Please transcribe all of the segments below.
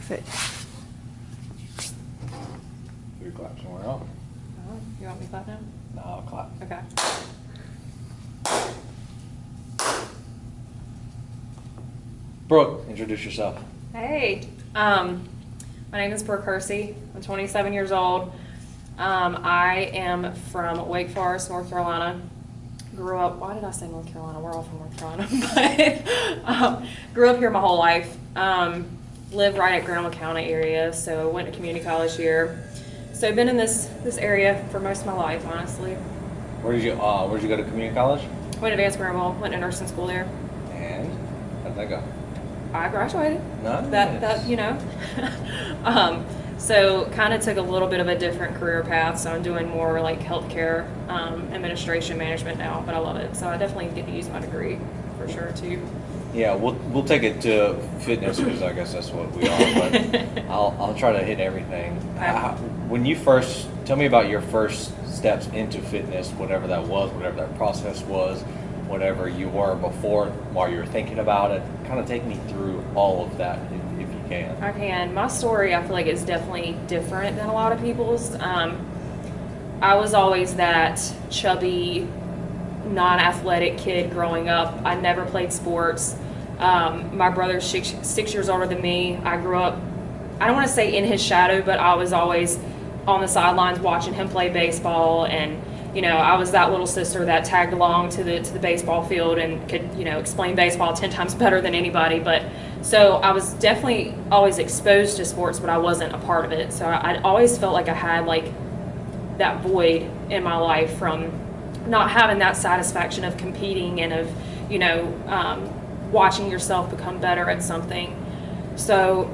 Perfect. You clap somewhere else. Oh, you want me to clap now? No, I'll clap. Okay. Brooke, introduce yourself. Hey, my name is Brooke Hursey. I'm 27 years old. I am from Wake Forest, North Carolina. Grew up, why did I say North Carolina? We're all from North Carolina. But grew up here my whole life. Live right at Grinnell County area, so went to community college here. So I've been in this area for most of my life, honestly. Where did you go to community college? Went to Advanced Greenville, went to nursing school there. And how'd that go? I graduated. Nice. That you know. So kind of took a little bit of a different career path. So I'm doing more like healthcare administration management now, but I love it. So I definitely get to use my degree for sure too. Yeah, we'll take it to fitness because I guess that's what we are. But I'll try to hit everything. When you first tell me about your first steps into fitness, whatever that was, whatever that process was, whatever you were before, while you were thinking about it, kind of take me through all of that if you can. I can. My story, I feel like, is definitely different than a lot of people's. I was always that chubby, non-athletic kid growing up. I never played sports. My brother's 6 years older than me. I grew up, I don't want to say in his shadow, but I was always on the sidelines watching him play baseball. And, you know, I was that little sister that tagged along to the baseball field and could, you know, explain baseball 10 times better than anybody. But so I was definitely always exposed to sports, but I wasn't a part of it. So I always felt like I had like that void in my life from not having that satisfaction of competing and of, you know, watching yourself become better at something. So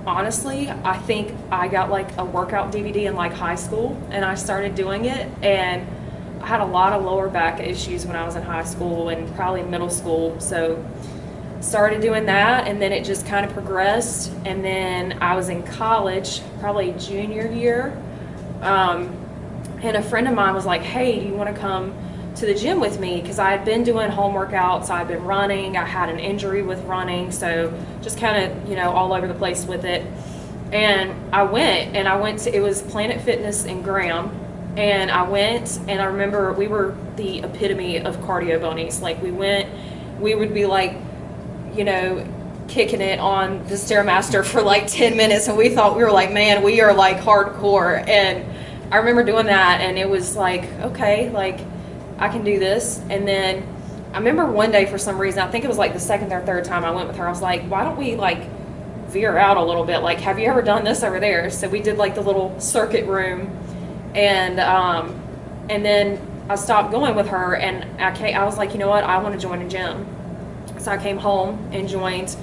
honestly, I think I got like a workout DVD in like high school and I started doing it, and I had a lot of lower back issues when I was in high school and probably middle school. So started doing that, and then it just kind of progressed. And then I was in college, probably junior year, and a friend of mine was like, hey, do you want to come to the gym with me? Because I had been doing home workouts, I'd been running, I had an injury with running, so just kind of, you know, all over the place with it. And I went to, it was Planet Fitness in Graham, and I went, and I remember we were the epitome of cardio bunnies. Like we would be like, you know, kicking it on the Stairmaster for like 10 minutes, and we thought, we were like, man, we are like hardcore. And I remember doing that, and it was like, okay, like I can do this. And then I remember one day, for some reason, I think it was like the second or third time I went with her, I was like, why don't we like veer out a little bit? Like, have you ever done this over there? So we did like the little circuit room, and then I stopped going with her, and I was like, you know what, I want to join a gym. So I came home and joined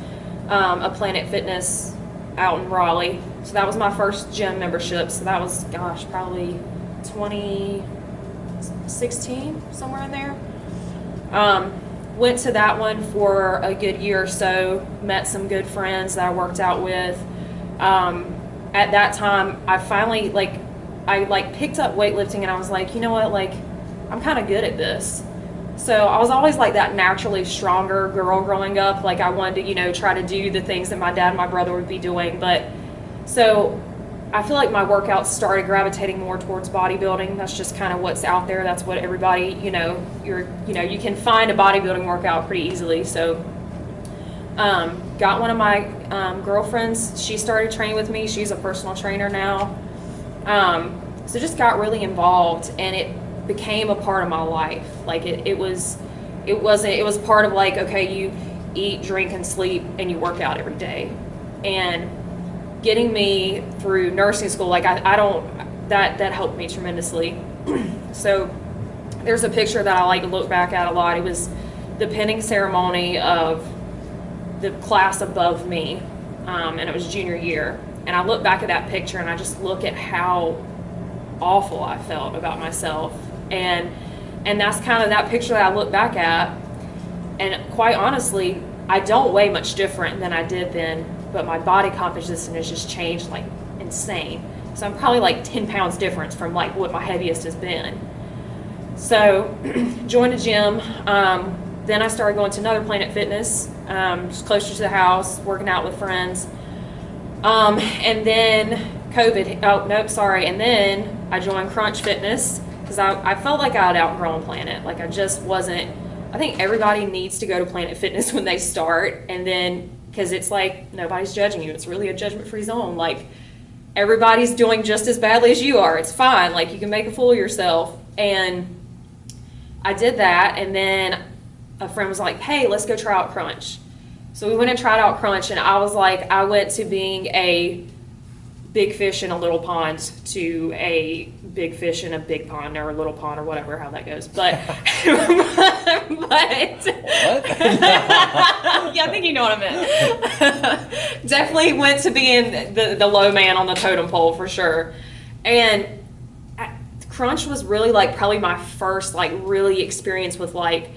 a Planet Fitness out in Raleigh. So that was my first gym membership. So that was, gosh, probably 2016, somewhere in there. Went to that one for a good year or so, met some good friends that I worked out with. At that time, I finally, I picked up weightlifting, and I was like, you know what, like, I'm kind of good at this. So I was always like that naturally stronger girl growing up. Like I wanted to, you know, try to do the things that my dad and my brother would be doing. But so I feel like my workouts started gravitating more towards bodybuilding. That's just kind of what's out there. That's what everybody, you know, you can find a bodybuilding workout pretty easily. So got one of my girlfriends. She started training with me. She's a personal trainer now. So just got really involved, and it became a part of my life. Like it was part of like, okay, you eat, drink, and sleep, and you work out every day. And getting me through nursing school, like that helped me tremendously. So there's a picture that I like to look back at a lot. It was the pinning ceremony of the class above me, and it was junior year. And I look back at that picture, and I just look at how awful I felt about myself. And that's kind of that picture that I look back at. And quite honestly, I don't weigh much different than I did then, but my body composition has just changed like insane. So I'm probably like 10 pounds difference from like what my heaviest has been. So joined a gym. Then I started going to another Planet Fitness, just closer to the house, working out with friends. And then COVID, oh, nope, sorry. And then I joined Crunch Fitness because I felt like I had outgrown Planet. Like I just wasn't, I think everybody needs to go to Planet Fitness when they start. And then, because it's like nobody's judging you. It's really a judgment-free zone. Like everybody's doing just as badly as you are. It's fine. Like you can make a fool of yourself. And I did that. And then a friend was like, hey, let's go try out Crunch. So we went and tried out Crunch, and I was like, I went to being a big fish in a little pond to a big fish in a big pond or a little pond or whatever, how that goes. But, What? yeah, I think you know what I meant. Definitely went to being the low man on the totem pole for sure. And Crunch was really like probably my first like really experience with like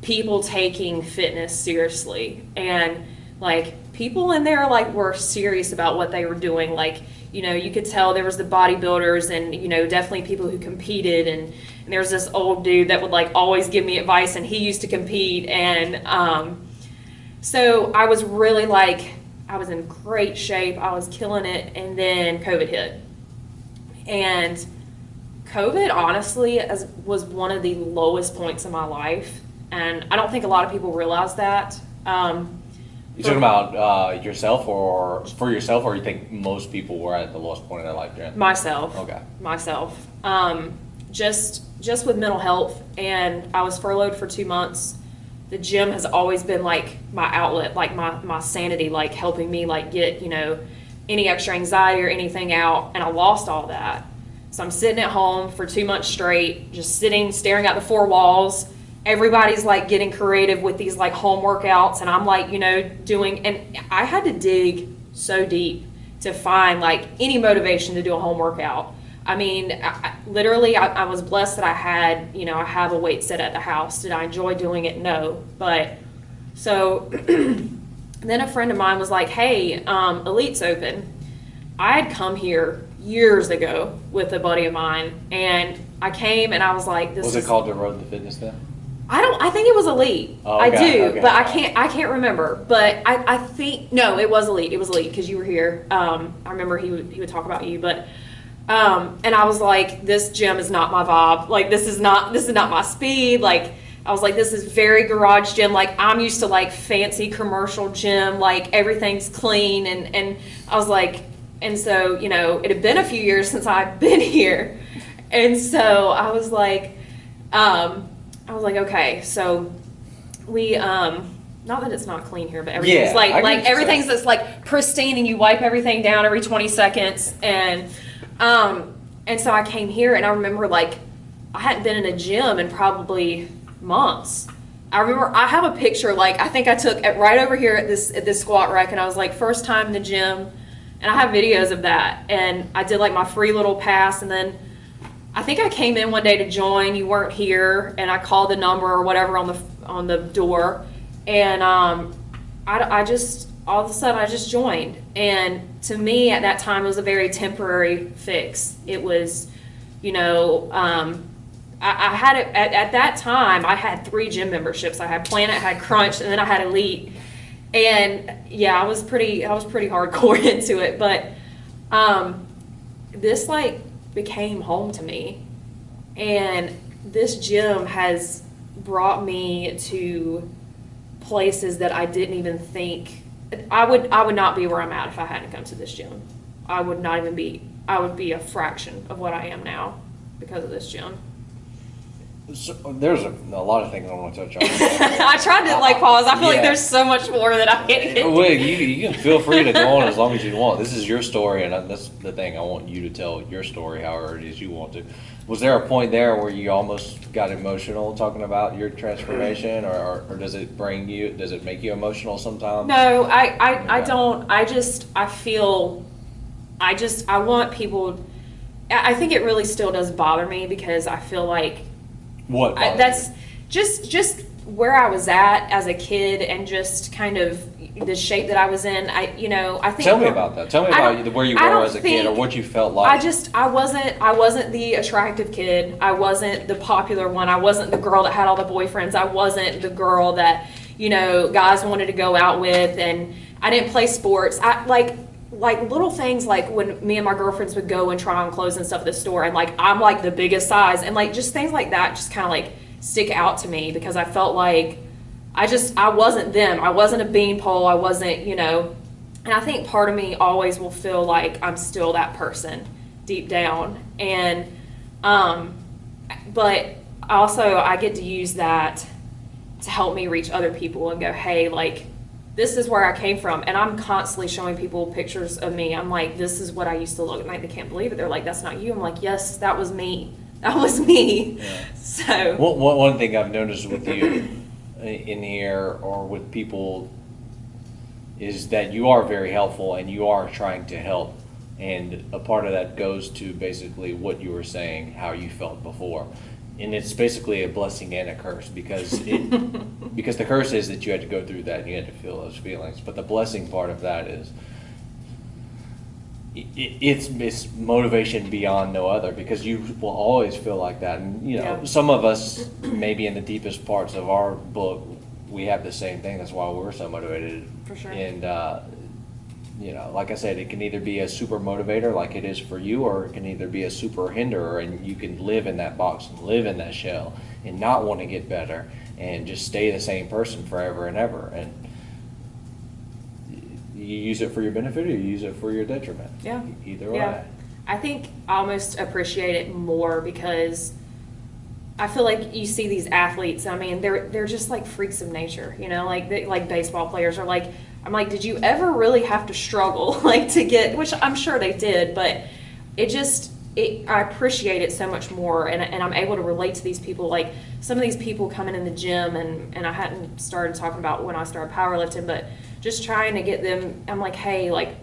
people taking fitness seriously, and like people in there like were serious about what they were doing. Like, you know, you could tell there was the bodybuilders and, you know, definitely people who competed, and there's this old dude that would like always give me advice, and he used to compete. And so I was really like, I was in great shape, I was killing it, and then COVID hit. And COVID honestly was one of the lowest points in my life, and I don't think a lot of people realize that. You talking about yourself, or for yourself, or you think most people were at the lowest point in their life, Jen? Myself. Okay. Myself. Just with mental health, and I was furloughed for 2 months. The gym has always been like my outlet, like my sanity, like helping me like get, you know, any extra anxiety or anything out, and I lost all that. So I'm sitting at home for 2 months straight, just sitting, staring at the four walls. Everybody's like getting creative with these like home workouts, and I'm like, you know, doing, and I had to dig so deep to find like any motivation to do a home workout. I mean, I was blessed that I had, you know, I have a weight set at the house. Did I enjoy doing it? No. But so then a friend of mine was like, hey, Elite's open. I had come here years ago with a buddy of mine, and I came and I was like, this was it called the Road to Fitness then? I think it was Elite. Oh, okay, I do, okay. but I can't remember. But I think, no, it was Elite. It was Elite because you were here. I remember he would talk about you, but and I was like, this gym is not my vibe. Like this is not my speed. Like I was like, this is very garage gym. Like I'm used to like fancy commercial gym. Like everything's clean, and I was like, and so, you know, it had been a few years since I'd been here, and so I was like, okay, so we, not that it's not clean here, but everything's everything's that's like pristine, and you wipe everything down every 20 seconds. And so I came here, and I remember like, I hadn't been in a gym in probably months. I remember I have a picture, like, I think I took it right over here at this squat rack, and I was like, first time in the gym, and I have videos of that. And I did like my free little pass, and then I think I came in one day to join. You weren't here, and I called the number or whatever on the door, and I just all of a sudden I just joined. And to me at that time it was a very temporary fix. It was, you know, I had it at that time. I had 3 gym memberships. I had Planet, I had Crunch, and then I had Elite. And yeah, I was pretty hardcore into it. But this like became home to me, and this gym has brought me to places that I didn't even think I would not be where I'm at if I hadn't come to this gym. I would be a fraction of what I am now because of this gym. So, there's a lot of things I want to touch on. I tried to like pause. I feel like there's so much more that I can't get. Well, you can feel free to go on as long as you want. This is your story, and that's the thing. I want you to tell your story however it is you want to. Was there a point there where you almost got emotional talking about your transformation, or does it make you emotional sometimes? No, I don't. I want people. I think it really still does bother me because I feel like that's just where I was at as a kid, and just kind of the shape that I was in. I think. Tell me about that. Tell me about where you were as a kid, or what you felt like. I wasn't the attractive kid. I wasn't the popular one. I wasn't the girl that had all the boyfriends. I wasn't the girl that, you know, guys wanted to go out with, and I didn't play sports. like little things like when me and my girlfriends would go and try on clothes and stuff at the store, and like I'm like the biggest size, and like just things like that just kind of like stick out to me because I felt like I wasn't them. I wasn't a beanpole. I wasn't, you know, and I think part of me always will feel like I'm still that person deep down. And, but also I get to use that to help me reach other people and go, hey, like, this is where I came from. And I'm constantly showing people pictures of me. I'm like, this is what I used to look like. They can't believe it. They're like, that's not you. I'm like, yes, that was me. That was me. Yeah. So one thing I've noticed with you in here or with people is that you are very helpful and you are trying to help. And a part of that goes to basically what you were saying, how you felt before. And it's basically a blessing and a curse because because the curse is that you had to go through that and you had to feel those feelings. But the blessing part of that is it's motivation beyond no other, because you will always feel like that. And you know, some of us maybe in the deepest parts of our book we have the same thing. That's why we're so motivated. For sure. And you know, like I said, it can either be a super motivator like it is for you, or it can either be a super hinderer, and you can live in that box and live in that shell and not want to get better and just stay the same person forever and ever. And you use it for your benefit or you use it for your detriment. Yeah. Either way. I think I almost appreciate it more because I feel like you see these athletes, I mean, they're just like freaks of nature, you know, like like baseball players are like, I'm like, did you ever really have to struggle like to get, which I'm sure they did, but I appreciate it so much more, and I'm able to relate to these people. Like some of these people coming in the gym, and I hadn't started talking about when I started powerlifting, but just trying to get them, I'm like, hey, like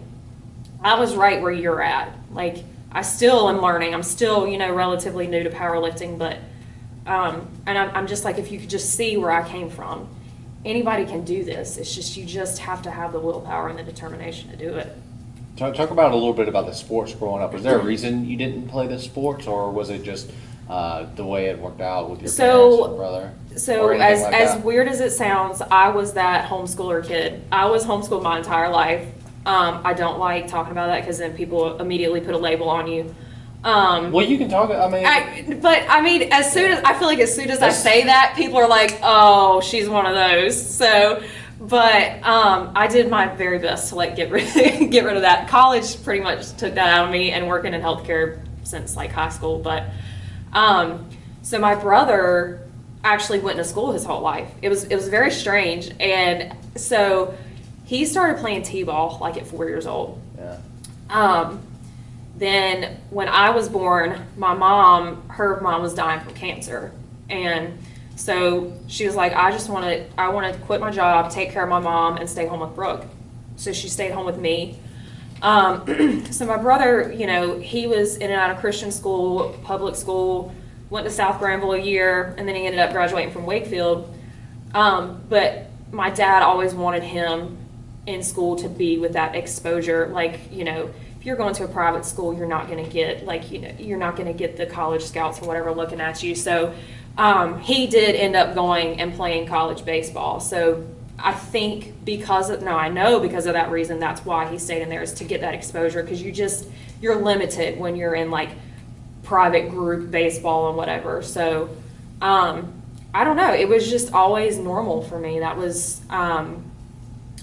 I was right where you're at. Like I still am learning. I'm still, you know, relatively new to powerlifting, but and I'm just like, if you could just see where I came from, anybody can do this. It's just, you just have to have the willpower and the determination to do it. Talk about a little bit about the sports growing up. Was there a reason you didn't play the sports, or was it just the way it worked out with your parents and brother? So as weird as it sounds, I was that homeschooler kid. I was homeschooled my entire life. I don't like talking about that because then people immediately put a label on you. Well, you can talk. I mean, as soon as I say that, people are like, "Oh, she's one of those." So, but I did my very best to like get rid of that. College pretty much took that out of me, and working in healthcare since like high school. But so my brother actually went to school his whole life. It was very strange, and so he started playing t-ball like at 4 years old. Yeah. Then when I was born, her mom was dying from cancer. And so she was like, I want to quit my job, take care of my mom, and stay home with Brooke. So she stayed home with me. So my brother, you know, he was in and out of Christian school, public school, went to South Granville a year, and then he ended up graduating from Wakefield. But my dad always wanted him in school to be with that exposure. Like, you know, you're going to a private school, you're not going to get like, you know, you're not going to get the college scouts or whatever looking at you. So he did end up going and playing college baseball. So I think I know because of that reason, that's why he stayed in there, is to get that exposure, because you're limited when you're in like private group baseball and whatever. So I don't know, it was just always normal for me. That was I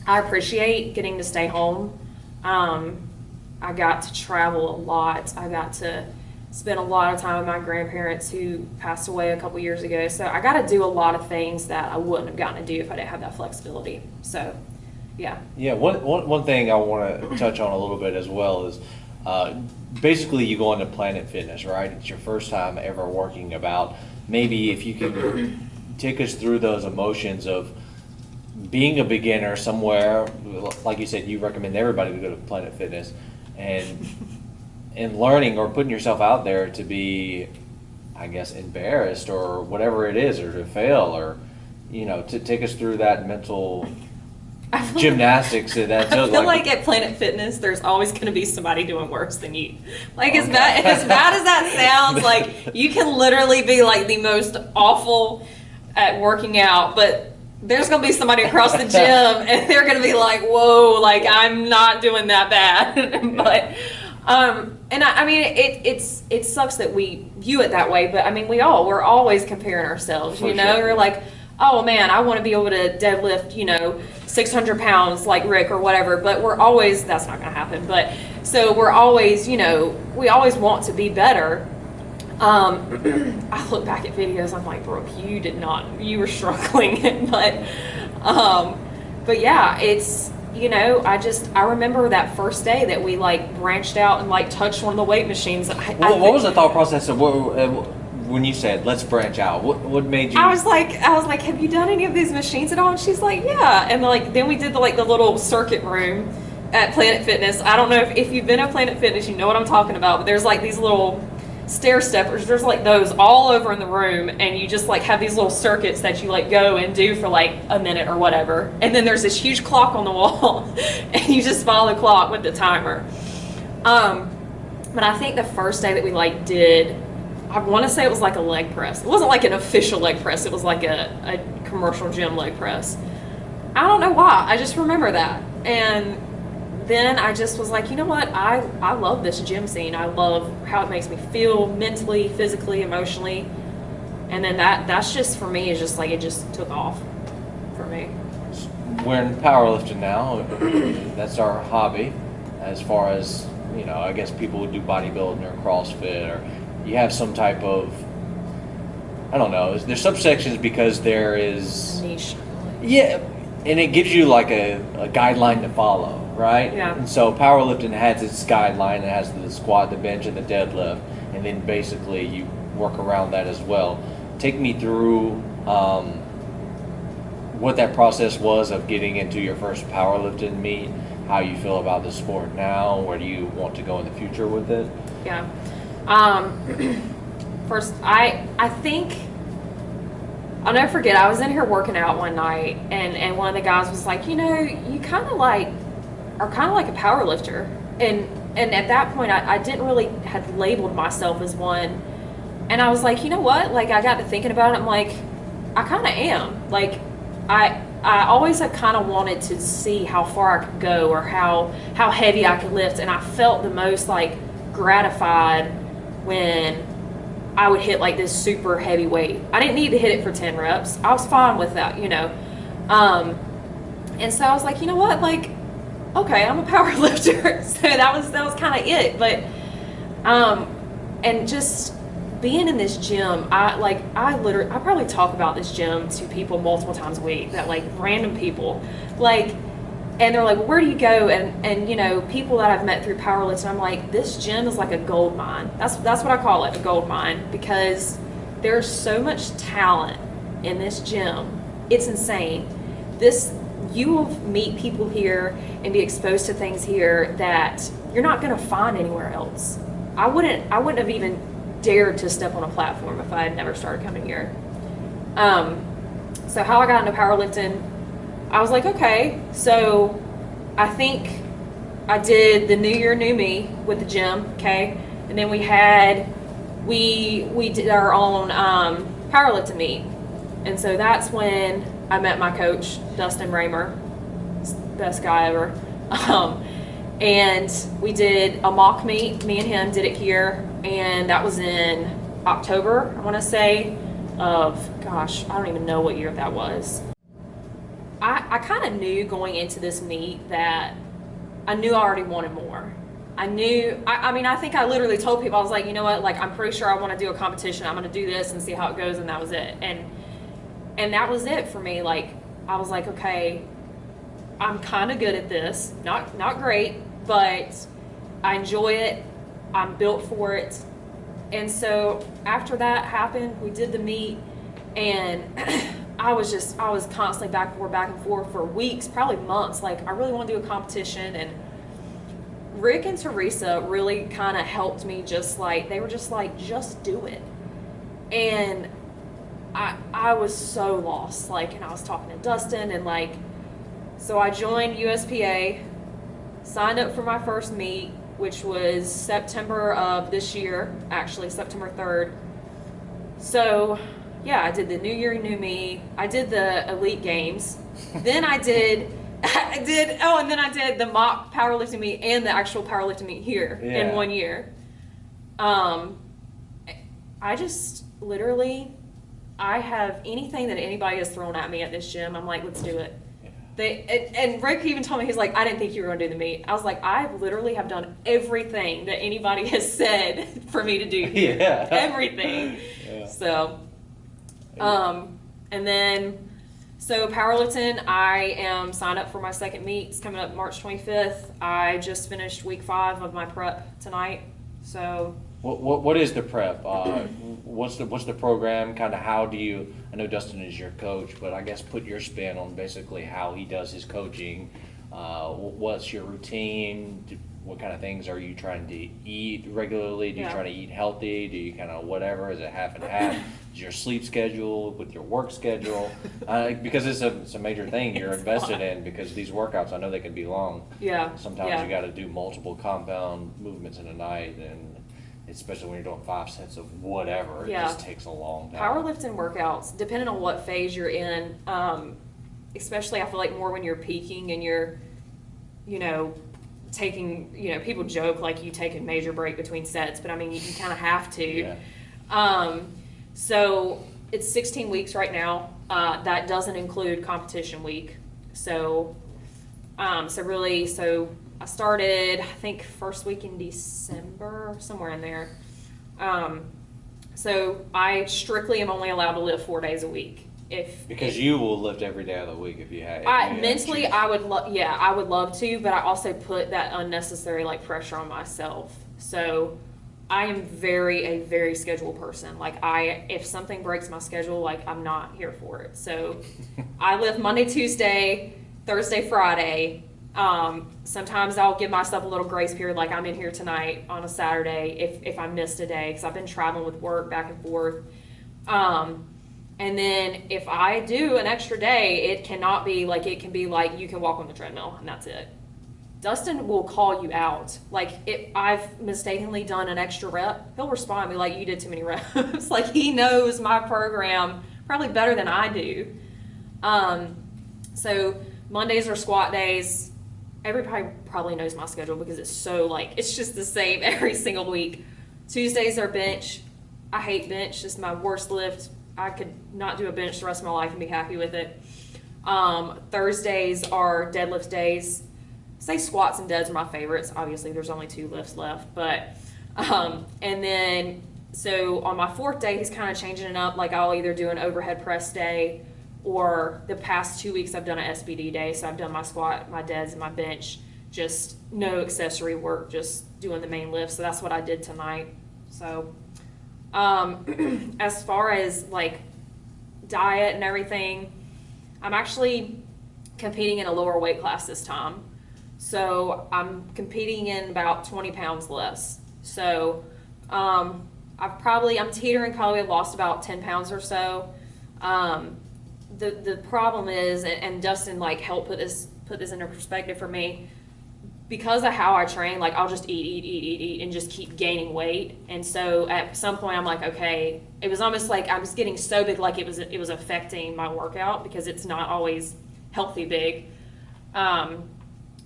appreciate getting to stay home. I got to travel a lot. I got to spend a lot of time with my grandparents who passed away a couple years ago. So I got to do a lot of things that I wouldn't have gotten to do if I didn't have that flexibility. So, yeah. Yeah, one thing I want to touch on a little bit as well is basically you go into Planet Fitness, right? It's your first time ever working about. Maybe if you can take us through those emotions of being a beginner somewhere, like you said, you recommend everybody to go to Planet Fitness, and learning or putting yourself out there to be, I guess, embarrassed or whatever it is, or to fail, or, you know, to take us through that mental gymnastics. I feel like at Planet Fitness, there's always going to be somebody doing worse than you. Like, as bad as that sounds, like, you can literally be like the most awful at working out, but there's going to be somebody across the gym and they're going to be like, whoa, like I'm not doing that bad. But, and I mean, it sucks that we view it that way, but I mean, we're always comparing ourselves, For you know, sure. we're like, oh man, I want to be able to deadlift, 600 pounds like Rick or whatever, but that's not going to happen. But so we're always, we always want to be better. I look back at videos, I'm like, Brooke, you were struggling. But yeah, it's, I remember that first day that we like branched out and like touched one of the weight machines. What was the thought process of when you said, let's branch out? What made you? I was like, have you done any of these machines at all? And she's like, yeah. And like, then we did the little circuit room at Planet Fitness. I don't know if you've been at Planet Fitness, you know what I'm talking about, but there's like these little stair steppers. There's like those all over in the room, and you just like have these little circuits that you like go and do for like a minute or whatever. And then there's this huge clock on the wall and you just follow the clock with the timer. But I think the first day that we like did, I want to say it was like a leg press. It wasn't like an official leg press. It was like a commercial gym leg press. I don't know why. I just remember that. And then I just was like, you know what? I love this gym scene. I love how it makes me feel mentally, physically, emotionally. And then that's just, for me, is just like, it just took off for me. We're in powerlifting now. That's our hobby. As far as, I guess people would do bodybuilding or CrossFit, or you have some type of, I don't know, there's subsections because there is Niche. Yeah, and it gives you like a guideline to follow, right? Yeah. And so powerlifting has its guideline. It has the squat, the bench, and the deadlift, and then basically you work around that as well. Take me through what that process was of getting into your first powerlifting meet, how you feel about the sport now, where do you want to go in the future with it? Yeah. First, I think, I'll never forget, I was in here working out one night, and one of the guys was like, you kind of are kind of like a power lifter. And at that point, I didn't really have labeled myself as one. And I was like, you know what? Like, I got to thinking about it. I'm like, I kind of am. Like, I always have kind of wanted to see how far I could go, or how heavy I could lift. And I felt the most like gratified when I would hit like this super heavy weight. I didn't need to hit it for 10 reps. I was fine with that, And so I was like, you know what? Like, okay, I'm a power lifter. So that was kind of it. But, and just being in this gym, I probably talk about this gym to people multiple times a week, that like random people, like, and they're like, well, where do you go? And people that I've met through powerlifting, I'm like, this gym is like a gold mine. That's what I call it, a gold mine, because there's so much talent in this gym. It's insane. You will meet people here and be exposed to things here that you're not going to find anywhere else. I wouldn't have even dared to step on a platform if I had never started coming here. So how I got into powerlifting, I was like, okay, so I think I did the New Year, New Me with the gym, okay? And then we did our own powerlifting meet. And so that's when I met my coach, Dustin Raymer, best guy ever. And we did a mock meet. Me and him did it here, and that was in October, I want to say, I don't even know what year that was. I kind of knew going into this meet that I knew I already wanted more. I think I literally told people, I was like, you know what, like, I'm pretty sure I want to do a competition. I'm going to do this and see how it goes, and that was it. And that was it for me. Like, I was like, okay, I'm kind of good at this. Not great, but I enjoy it. I'm built for it. And so after that happened, we did the meet, and I was constantly back and forth for weeks, probably months. Like, I really want to do a competition, and Rick and Teresa really kind of helped me. They were just like, just do it. And I was so lost, like, and I was talking to Dustin, and like, so I joined USPA, signed up for my first meet, which was September of this year, actually, September 3rd. So Yeah, I did the New Year, New Me. I did the Elite Games. Then I did, and then I did the mock powerlifting meet and the actual powerlifting meet here in 1 year. I just literally, I have anything that anybody has thrown at me at this gym, I'm like, let's do it. And Rick even told me, he's like, I didn't think you were going to do the meet. I was like, I literally have done everything that anybody has said for me to do here. Yeah. Everything. Yeah. So, and then, so powerlifting, I am signed up for my second meet. It's coming up March 25th. I just finished week 5 of my prep tonight. So. What is the prep? What's the program? Kind of how do you? I know Dustin is your coach, but I guess put your spin on basically how he does his coaching. What's your routine? What kind of things are you trying to eat regularly? Do you try to eat healthy? Do you kind of whatever? Is it half and half? Is your sleep schedule with your work schedule? Because it's a major thing you're invested in, because these workouts, I know they can be long. Yeah. Sometimes you got to do multiple compound movements in a night, and especially when you're doing 5 sets of whatever, it just takes a long time. Powerlifting workouts, depending on what phase you're in, especially I feel like more when you're peaking and you're, taking, people joke like you take a major break between sets, but I mean, you kind of have to. Yeah. So it's 16 weeks right now. That doesn't include competition week. So I started, I think, first week in December, somewhere in there. So I strictly am only allowed to lift 4 days a week. Because you will lift every day of the week if you had. Mentally, I would love to, but I also put that unnecessary pressure on myself. So I am a very scheduled person. If something breaks my schedule, I'm not here for it. So I lift Monday, Tuesday, Thursday, Friday. Sometimes I'll give myself a little grace period, like I'm in here tonight on a Saturday if I missed a day, because I've been traveling with work back and forth. And then if I do an extra day, it cannot be it can be you can walk on the treadmill and that's it. Dustin will call you out. If I've mistakenly done an extra rep, he'll respond and be like, you did too many reps. He knows my program probably better than I do. So Mondays are squat days. Everybody probably knows my schedule because it's so it's just the same every single week. Tuesdays are bench. I hate bench. It's my worst lift. I could not do a bench the rest of my life and be happy with it. Thursdays are deadlift days. Say squats and deads are my favorites. Obviously, there's only 2 lifts left, but and then so on my 4th day, he's kind of changing it up. I'll either do an overhead press day, or the past 2 weeks I've done an SBD day. So I've done my squat, my deads, and my bench. Just no accessory work, just doing the main lift. So that's what I did tonight. So as far as diet and everything, I'm actually competing in a lower weight class this time. So I'm competing in about 20 pounds less. So I'm teetering, probably lost about 10 pounds or so. The problem is, and Dustin helped put this into perspective for me, because of how I train, I'll just eat, and just keep gaining weight. And so at some point I'm okay, it was almost I was getting so big, it was affecting my workout, because it's not always healthy big.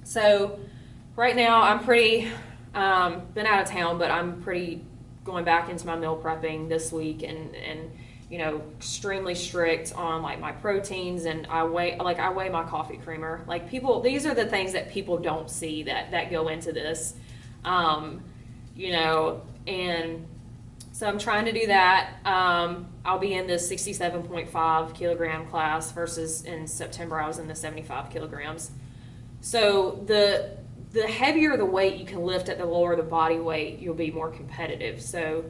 So right now I'm pretty, been out of town, but I'm pretty going back into my meal prepping this week, and extremely strict on my proteins, and I weigh my coffee creamer. These are the things that people don't see that go into this, and so I'm trying to do that. I'll be in the 67.5 kilogram class versus in September I was in the 75 kilograms. So the heavier the weight you can lift at the lower the body weight, you'll be more competitive. So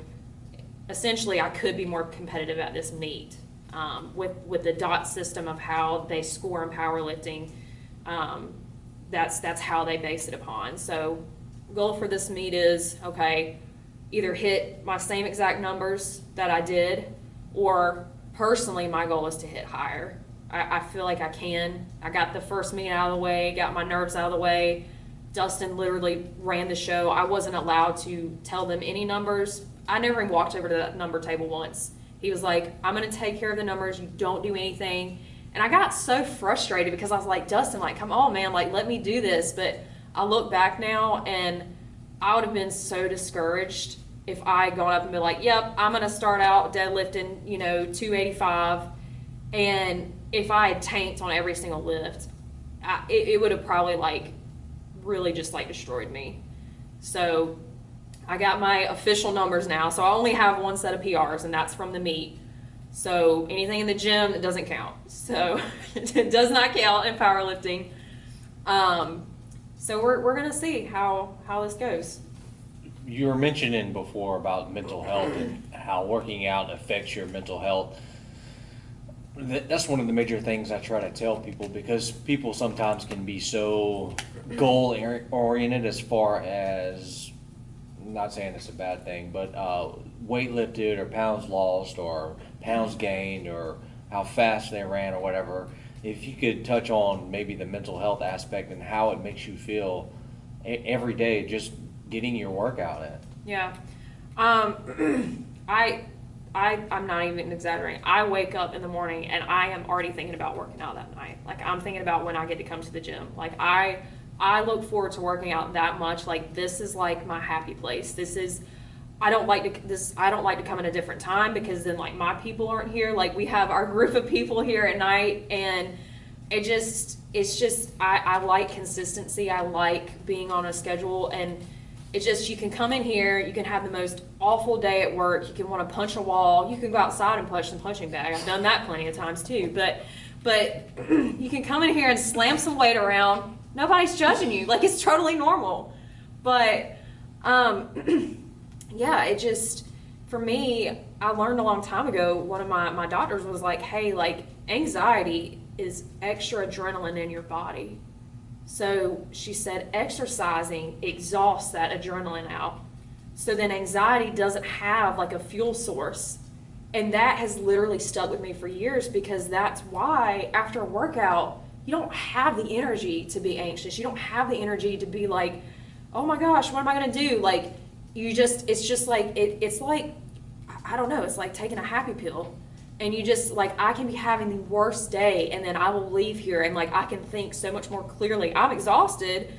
essentially, I could be more competitive at this meet with the dot system of how they score in powerlifting. That's how they base it upon. So, goal for this meet is either hit my same exact numbers that I did, or personally, my goal is to hit higher. I feel like I can. I got the first meet out of the way, got my nerves out of the way. Dustin literally ran the show. I wasn't allowed to tell them any numbers. I never even walked over to that number table once. He was like, I'm going to take care of the numbers. You don't do anything. And I got so frustrated because I was like, Dustin, like, come on, man, like, let me do this. But I look back now and I would have been so discouraged if I had gone up and been like, yep, I'm going to start out deadlifting, 285. And if I had tanked on every single lift, it would have probably like really just like destroyed me. So I got my official numbers now. So I only have one set of PRs, and that's from the meet. So anything in the gym, it doesn't count. So it does not count in powerlifting. So we're going to see how this goes. You were mentioning before about mental health and how working out affects your mental health. That's one of the major things I try to tell people, because people sometimes can be so goal oriented as far as, I'm not saying it's a bad thing, but weight lifted or pounds lost or pounds gained or how fast they ran or whatever. If you could touch on maybe the mental health aspect and how it makes you feel every day just getting your workout in. Yeah. I'm not even exaggerating. I wake up in the morning and I am already thinking about working out that night. Like, I'm thinking about when I get to come to the gym. Like, I look forward to working out that much. Like, this is like my happy place. I don't like to come at a different time, because then like my people aren't here. Like, we have our group of people here at night, and I like consistency. I like being on a schedule, and it's just, you can come in here, you can have the most awful day at work, you can want to punch a wall, you can go outside and punch some punching bag. I've done that plenty of times too, but you can come in here and slam some weight around. Nobody's judging you. Like, it's totally normal. But yeah, it just, for me, I learned a long time ago, one of my doctors was like, hey, like, anxiety is extra adrenaline in your body. So she said exercising exhausts that adrenaline out. So then anxiety doesn't have like a fuel source. And that has literally stuck with me for years, because that's why after a workout, you don't have the energy to be anxious. You don't have the energy to be like, oh my gosh, what am I going to do? Like, it's like, I don't know, it's like taking a happy pill. And you just, like, I can be having the worst day, and then I will leave here and like I can think so much more clearly. I'm exhausted,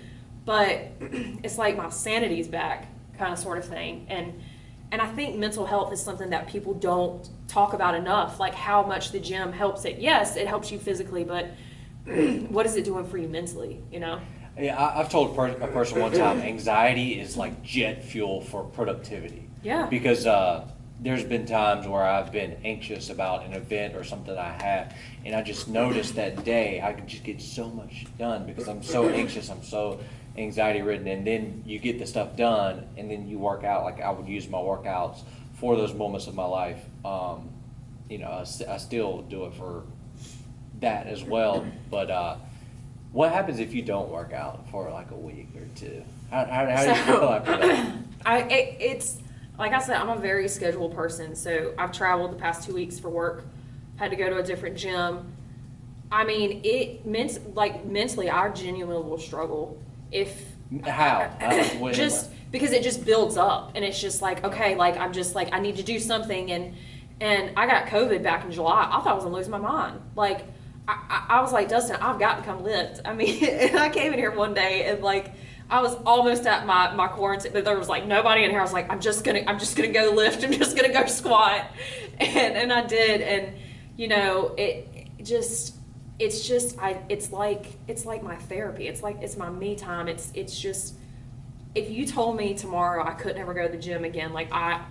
but it's like my sanity's back, kind of sort of thing. And I think mental health is something that people don't talk about enough, like how much the gym helps it. Yes, it helps you physically, but what is it doing for you mentally, Yeah, I've told a person one time, anxiety is like jet fuel for productivity. Yeah. Because there's been times where I've been anxious about an event or something I have, and I just noticed that day I could just get so much done because I'm so anxious, I'm so anxiety ridden, and then you get the stuff done, and then you work out. Like, I would use my workouts for those moments of my life. I still do it for that as well. But what happens if you don't work out for like a week or two? How do you feel after that? It's like I said, I'm a very scheduled person. So I've traveled the past 2 weeks for work, had to go to a different gym. I mean, mentally, I genuinely will struggle if just because it just builds up, and it's just like, okay, like I'm just like, I need to do something, and I got COVID back in July. I thought I was gonna lose my mind. Like, I was like, Dustin, I've got to come lift. I mean, and I came in here one day and like, I was almost at my quarantine, but there was like nobody in here. I was like, I'm just gonna go lift. I'm just gonna go squat, and I did, and it's like my therapy. It's my me time. It's just, if you told me tomorrow I could never go to the gym again, like I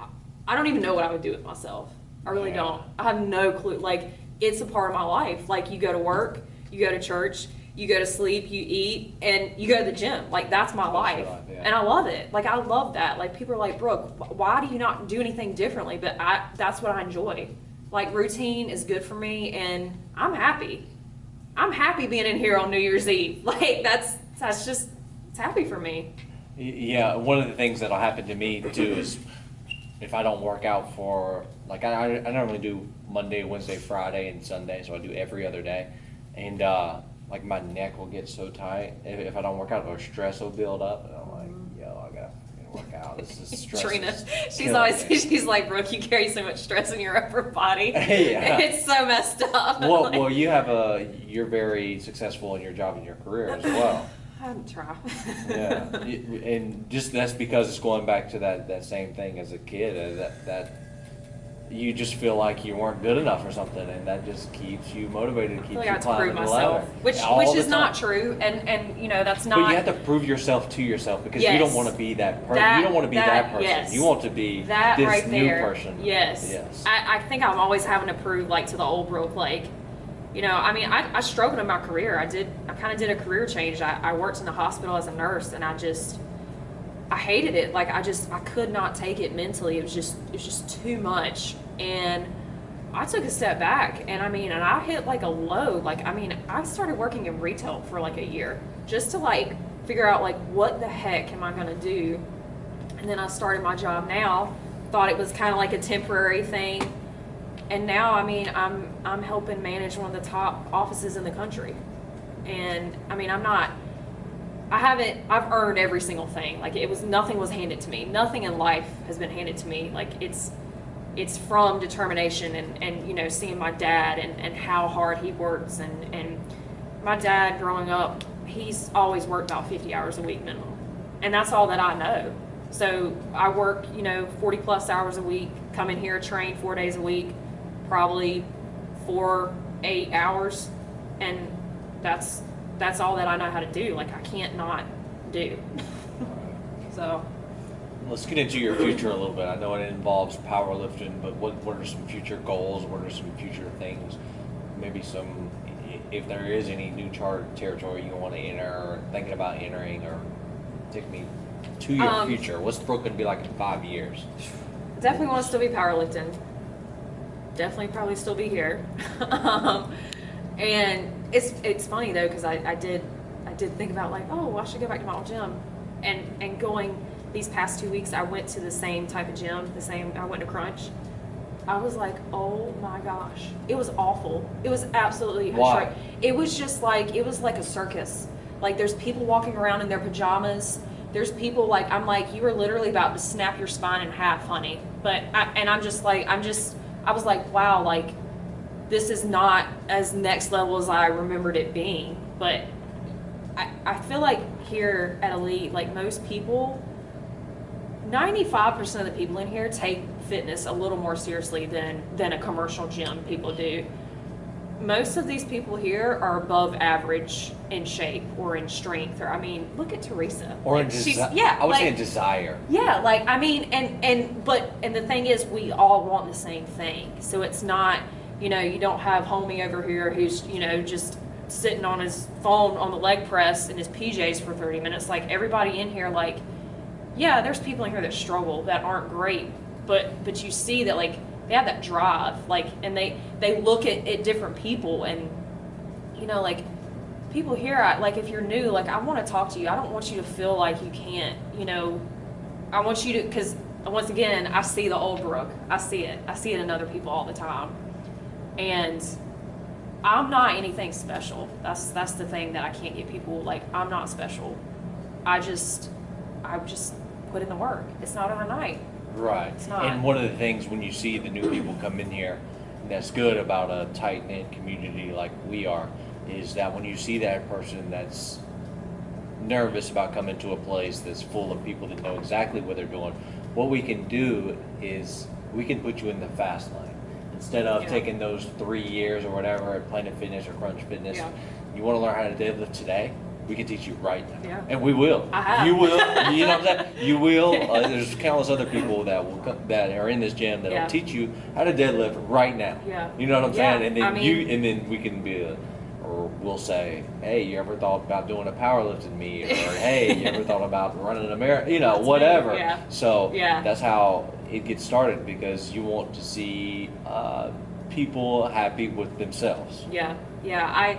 don't even know what I would do with myself. I really don't. I have no clue. Like, it's a part of my life. Like, you go to work, you go to church, you go to sleep, you eat, and you go to the gym. Like, that's my life. Yeah. And I love it. Like, I love that. Like, people are like, Brooke, why do you not do anything differently? But that's what I enjoy. Like, routine is good for me, and I'm happy. I'm happy being in here on New Year's Eve. Like, that's just, it's happy for me. Yeah, one of the things that'll happen to me too is if I don't work out for, like, I normally do Monday, Wednesday, Friday, and Sunday, so I do every other day. And like, my neck will get so tight if I don't work out, or stress will build up, and I'm like, yo, I gotta to work out. This is stress. Trina, she's like, Brooke, you carry so much stress in your upper body. Yeah. It's so messed up. Well, you're very successful in your job and your career as well. I'm trying. Yeah, and just that's because it's going back to that same thing as a kid, that you just feel like you weren't good enough or something, and that just keeps you motivated, keeps you climbing the ladder. Which is not true, and you know that's not. But you have to prove yourself to yourself because you don't want to be that person. You don't want to be that person. Yes. You want to be that this right new there. person. Yes. Yes. I think I'm always having to prove like to the old Brooke, like, you know, I mean, I struggled in my career. I kind of did a career change. I worked in the hospital as a nurse, and I hated it. Like I could not take it mentally. It was just too much. And I took a step back, and I hit like a low. Like, I mean, I started working in retail for like a year just to like figure out like what the heck am I going to do. And then I started my job now. Thought it was kind of like a temporary thing. And now, I mean, I'm helping manage one of the top offices in the country. And I mean, I've earned every single thing. Like nothing was handed to me. Nothing in life has been handed to me. Like it's from determination and you know, seeing my dad and how hard he works. And my dad growing up, he's always worked about 50 hours a week minimum. And that's all that I know. So I work, you know, 40 plus hours a week, come in here, train 4 days a week, probably 8 hours, and that's all that I know how to do. Like I can't not do. So let's get into your future a little bit. I know it involves powerlifting, but what are some future goals? What are some future things? Maybe some, if there is any new territory you want to enter or thinking about entering, or take me to your future. What's Brooke going to be like in 5 years? Definitely want to still be powerlifting. Definitely probably still be here. And it's funny though, because I did think about like, oh, I should go back to my old gym, and going these past 2 weeks I went to the same type of gym, I went to Crunch. I was like, oh my gosh, it was awful. It was absolutely Why? It was just like, it was like a circus. Like there's people walking around in their pajamas. There's people like, I'm like, you were literally about to snap your spine in half, honey. But I was like, wow, like this is not as next level as I remembered it being. But I feel like here at Elite, like most people, 95% of the people in here take fitness a little more seriously than a commercial gym people do. Most of these people here are above average in shape or in strength, or I mean, look at Teresa. Or like, I would say in desire. Yeah, like I mean, and the thing is, we all want the same thing. So it's not, you know, you don't have homie over here who's, you know, just sitting on his phone on the leg press in his PJs for 30 minutes. Like everybody in here, like, yeah, there's people in here that struggle, that aren't great, but you see that like they have that drive, like, and they look at different people, and you know, like people here, like if you're new, like I want to talk to you. I don't want you to feel like you can't, you know. I want you to, because once again, I see the old Brooke. I see it in other people all the time, and I'm not anything special. That's the thing that I can't get people, like, I'm not special. I just put in the work. It's not overnight. Right. It's not. And one of the things when you see the new people come in here, and that's good about a tight-knit community like we are, is that when you see that person that's nervous about coming to a place that's full of people that know exactly what they're doing, what we can do is we can put you in the fast lane. Instead of taking those 3 years or whatever at Planet Fitness or Crunch Fitness, you want to learn how to deadlift today? We can teach you right now. Yeah. And we will. I have. You will. You know what I'm saying? You will. There's countless other people that will that are in this gym that will teach you how to deadlift right now. Yeah. You know what I'm saying? And then I mean, and then we can be or we'll say, hey, you ever thought about doing a powerlifting meet? Or hey, you ever thought about running a marathon? You know, whatever. Yeah. So that's how it gets started, because you want to see people happy with themselves. Yeah. I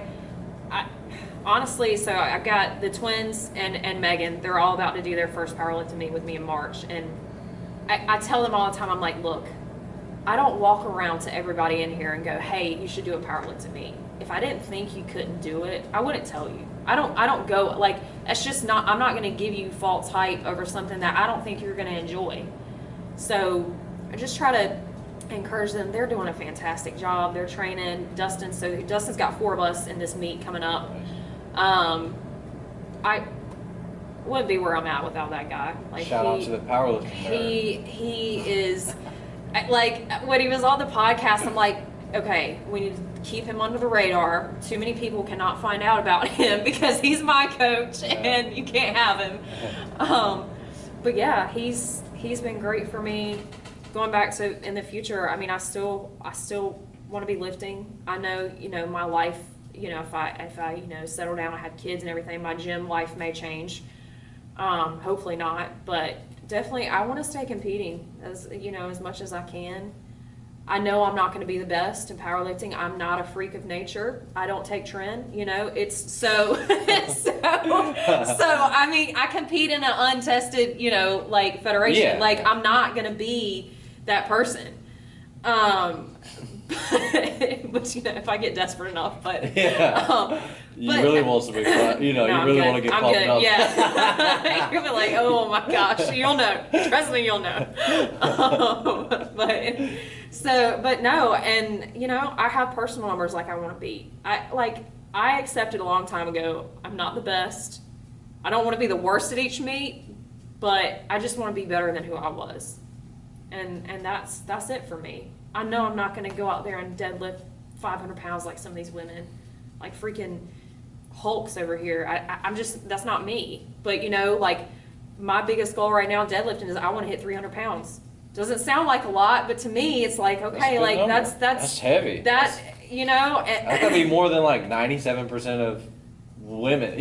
honestly, so I've got the twins and Megan. They're all about to do their first powerlifting meet with me in March, and I tell them all the time, I'm like, look, I don't walk around to everybody in here and go, hey, you should do a powerlifting meet. If I didn't think you couldn't do it, I wouldn't tell you. I don't go, like, that's just not, I'm not going to give you false hype over something that I don't think you're going to enjoy. So I just try to encourage them. They're doing a fantastic job. They're training Dustin. So Dustin's got 4 of us in this meet coming up. I wouldn't be where I'm at without that guy. Like, shout out to the powerlifting. He is, like, when he was on the podcast, I'm like, okay, we need to keep him under the radar. Too many people cannot find out about him because he's my coach and you can't have him. But yeah, he's been great for me. Going back to in the future, I mean, I still want to be lifting. I know, my life, if I settle down, I have kids and everything, my gym life may change. Hopefully not, but definitely I want to stay competing as much as I can. I know I'm not going to be the best in powerlifting. I'm not a freak of nature. I don't take trend, it's so, I mean, I compete in an untested, federation. Yeah. Like, I'm not going to be that person. But if I get desperate enough, but you really want to be, you really want to get pumped up. Yeah, you'll be like, oh my gosh, you'll know. Trust me, you'll know. But no, and I have personal numbers like I want to beat. I accepted a long time ago. I'm not the best. I don't want to be the worst at each meet, but I just want to be better than who I was, and that's it for me. I know I'm not going to go out there and deadlift 500 pounds like some of these women, like freaking hulks over here. I'm just, that's not me. But my biggest goal right now in deadlifting is I want to hit 300 pounds. Doesn't sound like a lot, but to me it's like, okay, that's heavy. That's gotta be more than like 97% of women.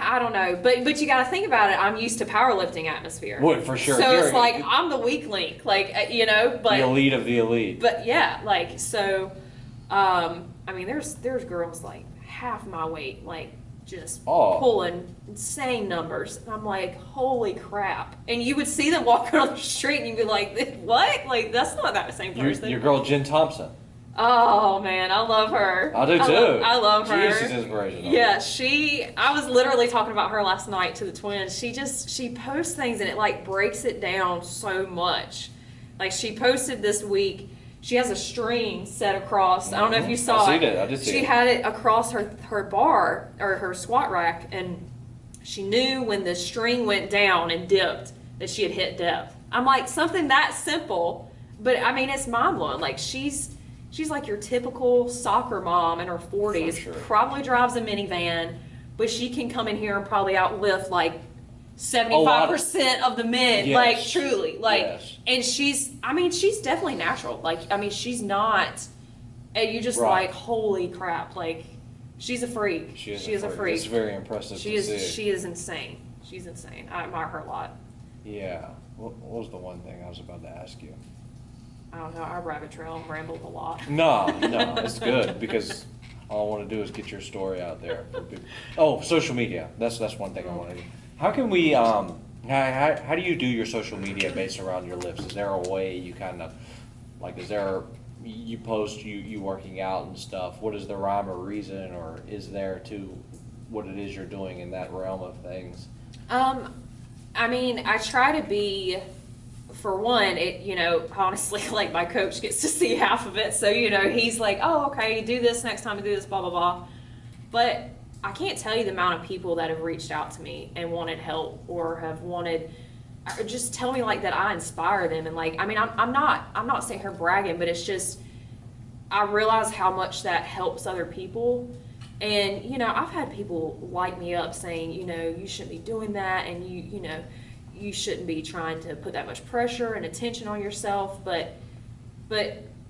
I don't know, but you got to think about it. I'm used to powerlifting atmosphere. Well, for sure. So it's like I'm the weak link, but the elite of the elite. But yeah, so. I mean, there's girls like half my weight, like just pulling insane numbers. And I'm like, holy crap! And you would see them walking on the street, and you'd be like, what? Like, that's not that same person. Your girl Jen Thompson. Oh man, I love her. I do too. I love her. She's inspirational. Yeah, I was literally talking about her last night to the twins. She posts things and it like breaks it down so much. Like, she posted this week, she has a string set across. I don't know if you saw it. I did see it. She had it across her bar or her squat rack, and she knew when the string went down and dipped that she had hit depth. I'm like, something that simple, but I mean, it's mind blowing. Like, she's like your typical soccer mom in her 40s, sure. Probably drives a minivan, but she can come in here and probably outlift like 75% of the men. Yes. Like, truly, like, yes. And she's definitely natural. Like, I mean, she's not, and you just right. like, holy crap, like, she's a freak. She is a freak. It's very impressive to see. She is insane. She's insane. I admire her a lot. Yeah. What was the one thing I was about to ask you? I don't know. I rabbit trail and rambled a lot. No, it's good because all I want to do is get your story out there for people. Oh, social media. That's one thing I want to do. How can we? How do you do your social media based around your lifts? Is there a way you kind of like? Is there you post you working out and stuff? What is the rhyme or reason, or is there to what it is you're doing in that realm of things? I mean, I try to be. For one, honestly, like, my coach gets to see half of it. So, he's like, oh, okay, do this next time, do this, blah, blah, blah. But I can't tell you the amount of people that have reached out to me and wanted help or have wanted, or just tell me like that I inspire them. And like, I mean, I'm not sitting here bragging, but it's just, I realize how much that helps other people. And, I've had people light me up saying, you shouldn't be doing that. And you shouldn't be trying to put that much pressure and attention on yourself, but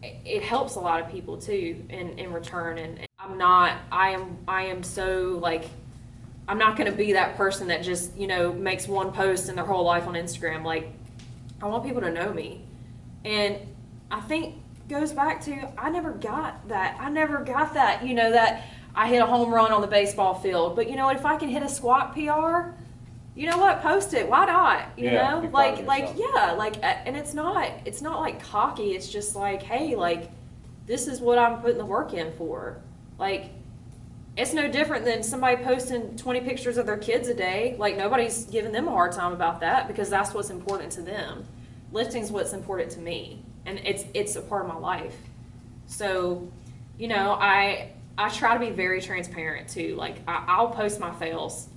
it helps a lot of people too in return. And I am so like, I'm not going to be that person that just, makes one post in their whole life on Instagram. Like, I want people to know me. And I think goes back to, I never got that, that I hit a home run on the baseball field, but if I can hit a squat PR, you know what? Post it. Why not? You know, and it's not like cocky. It's just like, hey, like, this is what I'm putting the work in for. Like, it's no different than somebody posting 20 pictures of their kids a day. Like, nobody's giving them a hard time about that because that's what's important to them. Lifting's what's important to me, and it's a part of my life. So, you know, I try to be very transparent too. Like, I'll post my fails.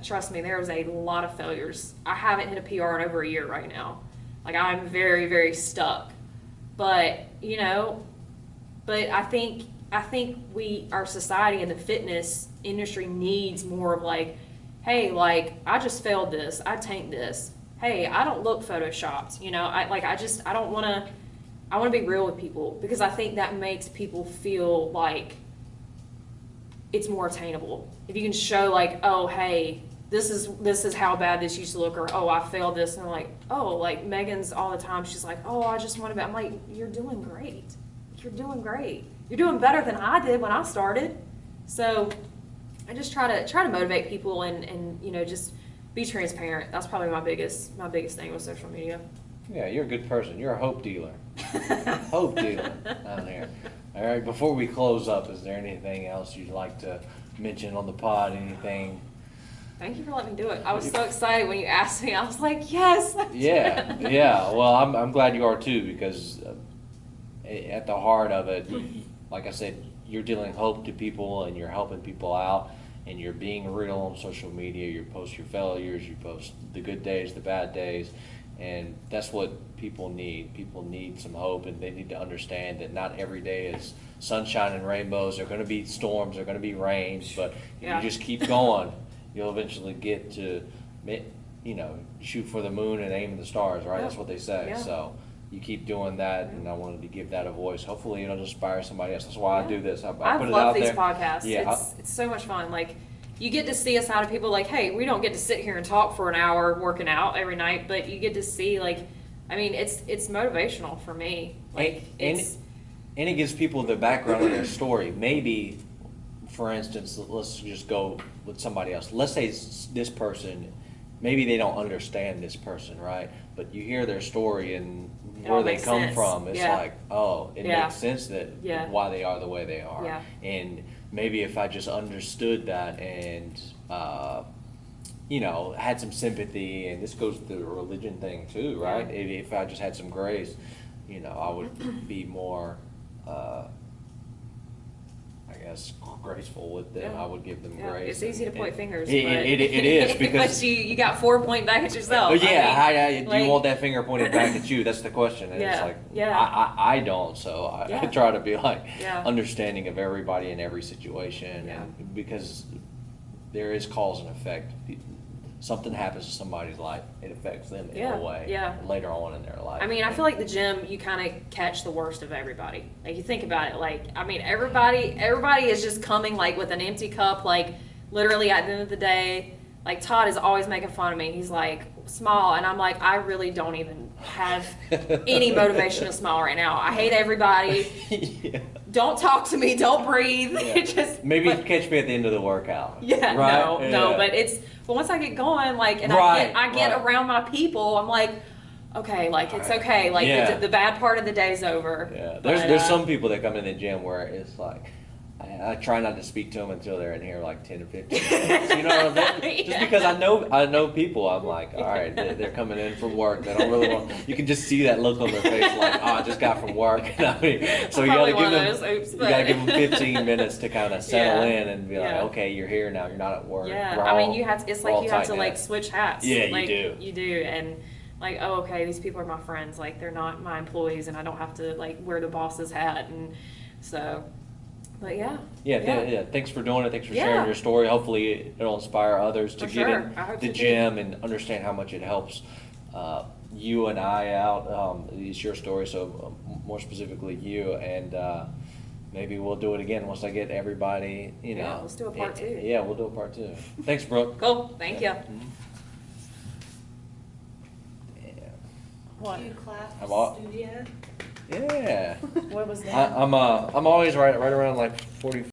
Trust me, there's a lot of failures. I haven't hit a PR in over a year right now. Like, I'm very, very stuck. But, you know, I think our society and the fitness industry needs more of like, hey, like, I just failed this, I tanked this. Hey, I don't look photoshopped, you know. I want to be real with people because I think that makes people feel like it's more attainable. If you can show like, oh, hey, this is how bad this used to look, or oh, I failed this, and I'm like, oh, like Megan's all the time, she's like, oh, I just want to be. I'm like, you're doing great. You're doing great. You're doing better than I did when I started. So I just try to motivate people and you know, just be transparent. That's probably my biggest thing with social media. Yeah, you're a good person. You're a hope dealer. Hope dealer down there. All right, before we close up, is there anything else you'd like to mention on the pod? Anything? Thank you for letting me do it. I was so excited when you asked me. I was like, yes. Yeah. Well, I'm glad you are too, because at the heart of it, like I said, you're dealing hope to people and you're helping people out and you're being real on social media. You post your failures, you post the good days, the bad days, and that's what people need. People need some hope, and they need to understand that not every day is sunshine and rainbows. There are going to be storms, there are going to be rains, but if you just keep going, you'll eventually get to, you know, shoot for the moon and aim at the stars, right? That's what they say. So you keep doing that, and I wanted to give that a voice. Hopefully it'll inspire somebody else. That's why I do this. I put it love out these there. podcasts. Yeah, it's so much fun. Like, you get to see a side of people like, hey, we don't get to sit here and talk for an hour working out every night, but you get to see, like, I mean, it's motivational for me. Like, and it gives people the background of their story. Maybe, for instance, let's just go with somebody else. Let's say this person, maybe they don't understand this person, right? But you hear their story and where they come from. It's like, oh, it makes sense that why they are the way they are. Yeah. And maybe if I just understood that and, you know, had some sympathy, and this goes to the religion thing too, right? If I just had some grace, you know, I would be more, I guess, graceful with them. I would give them grace. It's easy to point fingers. It is, because but you got 4 pointing back at yourself. But yeah, do you want that finger pointed back at you? That's the question. And it's like, I don't. So I try to be like understanding of everybody in every situation, and because there is cause and effect. Something happens to somebody's life, it affects them in a way later on in their life. I mean, I feel like the gym, you kind of catch the worst of everybody. Like, you think about it, like, I mean, everybody is just coming like with an empty cup, like literally at the end of the day. Like, Todd is always making fun of me. He's like, smile, and I'm like, I really don't even have any motivation to smile right now. I hate everybody. Don't talk to me. Don't breathe. Just maybe catch me at the end of the workout. Right? No, but once I get going, like, and I get around my people, I'm like, okay, like, it's okay. Like, the bad part of the day's over. Yeah, there's some people that come in the gym where it's like, I try not to speak to them until they're in here like 10 or 15 minutes. You know what I'm saying? Just because I know people, I'm like, all right, they're coming in from work. They don't really want. You can just see that look on their face, like, oh, I just got from work. And I mean, so you got to give them 15 minutes to kind of settle in and be like, okay, you're here now. You're not at work. Yeah, I mean, it's like you have to like switch hats. Yeah, like, you do, and like, oh, okay, these people are my friends. Like, they're not my employees, and I don't have to like wear the boss's hat, and so. But thanks for doing it. Thanks for sharing your story. Hopefully it'll inspire others to get in the gym and understand how much it helps you and I out. It's your story, so more specifically you, and maybe we'll do it again once I get everybody, you know. Yeah, let's do a part 2. Yeah, we'll do a part 2. Thanks, Brooke. Cool. Thank you. What? You clap studio? Yeah. What was that? I'm always right around like 40.